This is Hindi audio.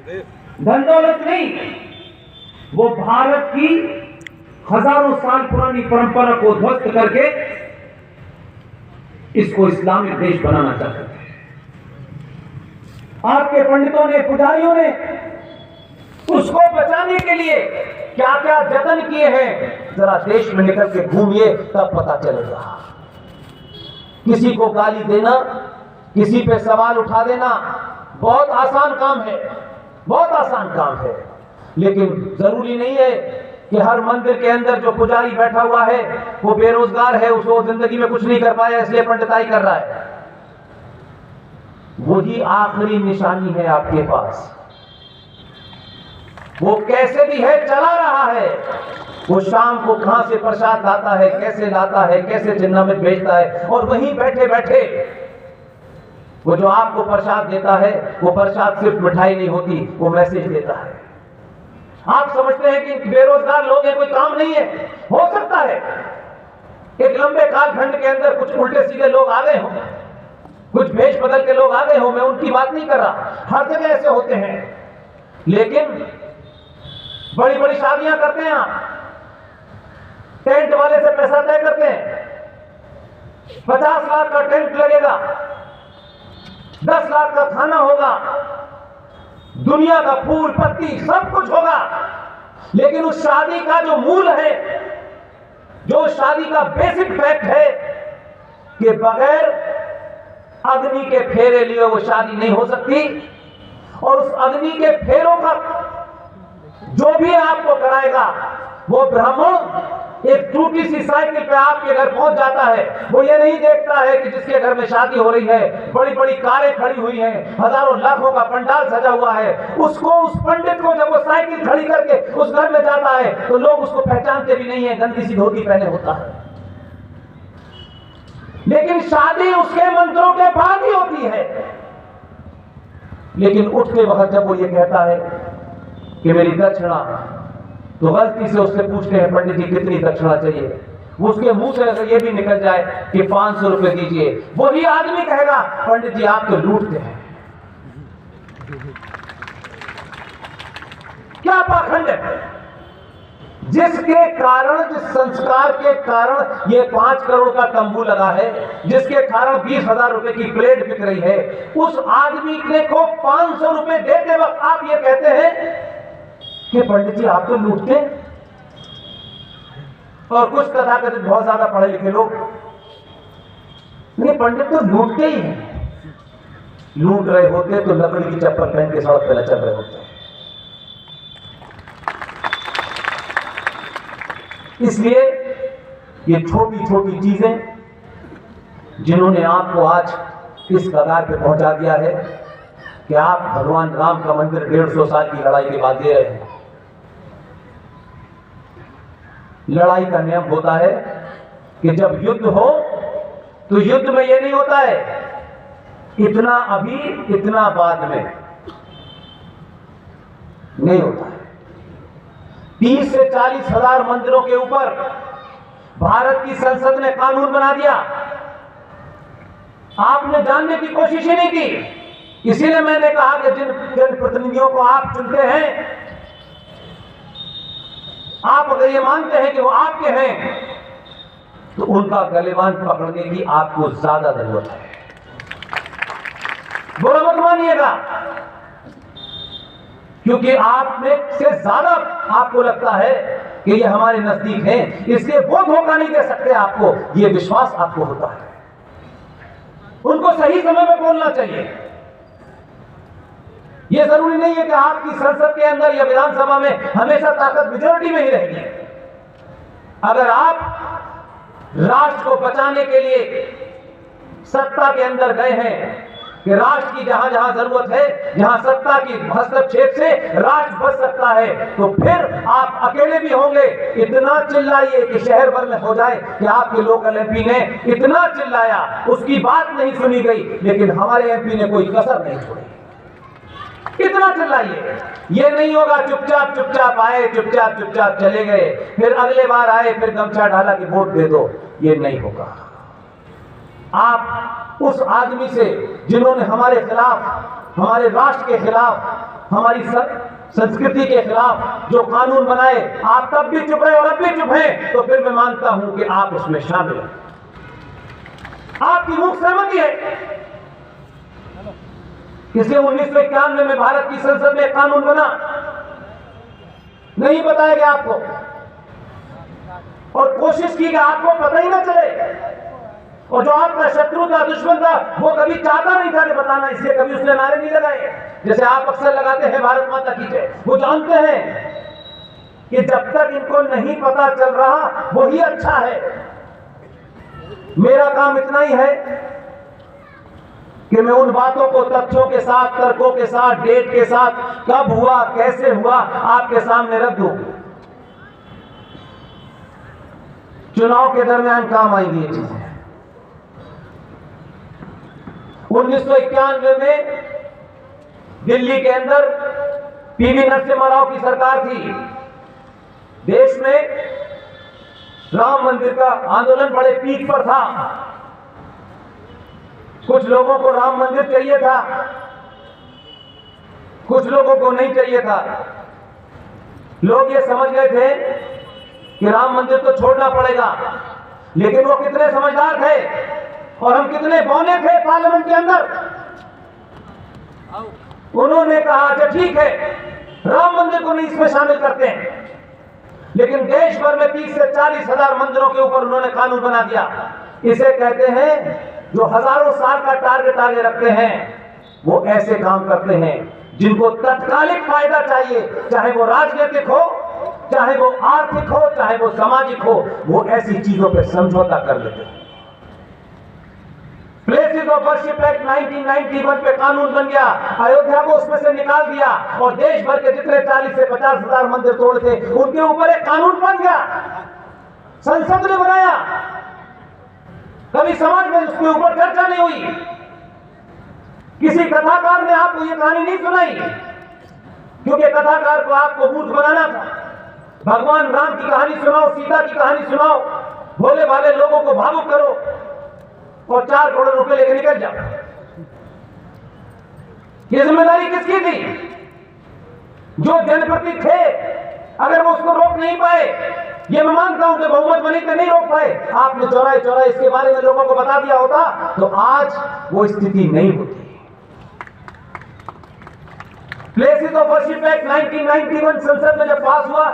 धन दौलत नहीं, वो भारत की हजारों साल पुरानी परंपरा को ध्वस्त करके इसको इस्लामिक देश बनाना चाहते थे। आपके पंडितों ने, पुजारियों ने उसको बचाने के लिए क्या क्या जतन किए हैं, जरा देश में निकल के घूमिए तब पता चलेगा। किसी को गाली देना, किसी पे सवाल उठा देना बहुत आसान काम है, बहुत आसान काम है। लेकिन जरूरी नहीं है कि हर मंदिर के अंदर जो पुजारी बैठा हुआ है वो बेरोजगार है, उसको जिंदगी में कुछ नहीं कर पाया इसलिए पंडिताई कर रहा है। वही आखिरी निशानी है आपके पास। वो कैसे भी है चला रहा है। वो शाम को कहां से प्रसाद लाता है, कैसे लाता है, कैसे चिन्नामित बेचता है, और वहीं बैठे बैठे वो जो आपको प्रसाद देता है वो प्रसाद सिर्फ मिठाई नहीं होती, वो मैसेज देता है। आप समझते हैं कि बेरोजगार लोग हैं, कोई काम नहीं है। हो सकता है एक लंबे कालखंड के अंदर कुछ उल्टे सीधे लोग आ गए हों, कुछ भेष बदल के लोग आ गए हों, मैं उनकी बात नहीं कर रहा, हर जगह ऐसे होते हैं। लेकिन बड़ी बड़ी शादियां करते हैं आप, टेंट वाले से पैसा तय करते हैं, 50 लाख का टेंट लगेगा, 10 लाख का खाना होगा, दुनिया का फूल पत्ती सब कुछ होगा। लेकिन उस शादी का जो मूल है, जो शादी का बेसिक फैक्ट है कि बगैर अग्नि के फेरे लिए वो शादी नहीं हो सकती। और उस अग्नि के फेरों का जो भी आपको कराएगा वो ब्राह्मण एक टूटी सी साइकिल पे आपके घर पहुंच जाता है। वो ये नहीं देखता है कि जिसके घर में शादी हो रही है, बड़ी बड़ी कारें खड़ी हुई हैं, हजारों लाखों का पंडाल सजा हुआ है, उसको, उस पंडित को जब वो साइकिल खड़ी करके उस घर में जाता है तो लोग उसको पहचानते भी नहीं है, गंदी सी धोती पहने होता है। लेकिन शादी उसके मंत्रों के बाद ही होती है। लेकिन उठते वक्त जब वो ये कहता है कि मेरी दक्षिणा, तो गलती से उससे पूछते हैं पंडित जी कितनी दक्षिणा चाहिए, वो उसके मुंह से अगर ये भी निकल जाए कि 500 रुपए दीजिए, वही आदमी कहेगा पंडित जी आप तो लूटते हैं। क्या पाखंड है, जिसके कारण, जिस संस्कार के कारण ये 5 करोड़ का तंबू लगा है, जिसके कारण 20,000 रुपए की प्लेट बिक रही है, उस आदमी को 500 रुपए देते वक्त आप ये कहते हैं कि पंडित जी आप तो लूटते। और कुछ तथाकथित बहुत ज्यादा पढ़े लिखे लोग, नहीं पंडित तो लूटते ही हैं, लूट रहे होते तो लकड़ी की चप्पल पहन के सड़क पर चल रहे होते। इसलिए ये छोटी छोटी चीजें जिन्होंने आपको आज इस कगार पे पहुंचा दिया है कि आप भगवान राम का मंदिर 150 साल की लड़ाई के बाद दे रहे हैं। लड़ाई का नियम होता है कि जब युद्ध हो तो युद्ध में यह नहीं होता है इतना अभी इतना बाद में, नहीं होता है। 30 से 40 हजार मंदिरों के ऊपर भारत की संसद ने कानून बना दिया। आपने जानने की कोशिश ही नहीं की। इसीलिए मैंने कहा कि जिन जनप्रतिनिधियों को आप चुनते हैं, आप अगर ये मानते हैं कि वो आपके हैं तो उनका गलेबान पकड़ने की आपको ज्यादा जरूरत है। बुरा मत मानिएगा, क्योंकि आप में से ज्यादा आपको लगता है कि ये हमारे नजदीक हैं, इसलिए वो धोखा नहीं दे सकते आपको, ये विश्वास आपको होता है। उनको सही समय में बोलना चाहिए। ये जरूरी नहीं है कि आपकी संसद के अंदर या विधानसभा में हमेशा ताकत मेजॉरिटी में ही रहेगी। अगर आप राष्ट्र को बचाने के लिए सत्ता के अंदर गए हैं कि राष्ट्र की जहां जहां जरूरत है, जहां सत्ता की हस्तक्षेप से राष्ट्र बच सकता है, तो फिर आप अकेले भी होंगे। इतना चिल्लाइए कि शहर भर में हो जाए कि आपके लोकल एमपी ने इतना चिल्लाया, उसकी बात नहीं सुनी गई, लेकिन हमारे एमपी ने कोई कसर नहीं छोड़ी। कितना चिल्लाइए, ये नहीं होगा चुपचाप चुपचाप आए, चुपचाप चुपचाप चले गए, फिर अगले बार आए, फिर गमछा डाला कि वोट दे दो, ये नहीं होगा। आप उस आदमी से जिन्होंने हमारे खिलाफ, हमारे राष्ट्र के खिलाफ हमारी संस्कृति के खिलाफ जो कानून बनाए, आप तब भी चुप रहे और अब भी चुप हैं, तो फिर मैं मानता हूं कि आप उसमें शामिल हैं, आपकी मुख सहमति है। इसलिए 1991 में भारत की संसद में कानून बना, नहीं बताया गया आपको, और कोशिश की कि आपको पता ही ना चले, और जो आपका शत्रु था, दुश्मन था, वो कभी चाहता नहीं था कि बताना, इसलिए कभी उसने नारे नहीं लगाए जैसे आप अक्सर लगाते हैं भारत माता की जय। वो जानते हैं कि जब तक इनको नहीं पता चल रहा वही अच्छा है। मेरा काम इतना ही है कि मैं उन बातों को तथ्यों के साथ, तर्कों के साथ, डेट के साथ, कब हुआ, कैसे हुआ, आपके सामने रख दूं। चुनाव के दरमियान काम आएंगी ये चीजें। 1991 में दिल्ली के अंदर पीवी नरसिम्हा राव की सरकार थी। देश में राम मंदिर का आंदोलन बड़े पीक पर था। कुछ लोगों को राम मंदिर चाहिए था, कुछ लोगों को नहीं चाहिए था। लोग ये समझ गए थे कि राम मंदिर तो छोड़ना पड़ेगा, लेकिन वो कितने समझदार थे और हम कितने बौने थे पार्लियामेंट के अंदर। उन्होंने कहा अच्छा ठीक है, राम मंदिर को नहीं इसमें शामिल करते हैं, लेकिन देश भर में 30 से 40,000 मंदिरों के ऊपर उन्होंने कानून बना दिया। इसे कहते हैं, जो हजारों साल का टारगेट आगे रखते हैं, वो ऐसे काम करते हैं जिनको तत्कालिक फायदा चाहिए, चाहे वो राजनीतिक हो, चाहे वो आर्थिक हो, चाहे वो सामाजिक हो, वो ऐसी चीजों पे समझौता कर लेते हैं। प्लेसेस ऑफ वर्शिप एक्ट 1991 पे कानून बन गया, अयोध्या को उसमें से निकाल दिया और देश भर के जितने 40 से 50,000 मंदिर तोड़े थे उनके ऊपर एक कानून बन गया, संसद ने बनाया। कभी समाज में उसके ऊपर चर्चा नहीं हुई, किसी कथाकार ने आपको ये कहानी नहीं सुनाई, क्योंकि कथाकार को आपको मूर्ख बनाना था। भगवान राम की कहानी सुनाओ, सीता की कहानी सुनाओ, भोले भाले लोगों को भावुक करो और 4 करोड़ रुपए लेकर निकल जाओ। ये जिम्मेदारी किसकी थी? जो जनप्रतिनिधि थे, अगर वो उसको रोक नहीं पाए, ये मैं मानता हूं कि बहुमत बनी तो नहीं रोक पाए, आपने चौराहे इसके बारे में लोगों को बता दिया होता तो आज वो स्थिति नहीं होती। प्लेसेस ऑफ वर्शिप एक्ट 1991 संसद में जब पास हुआ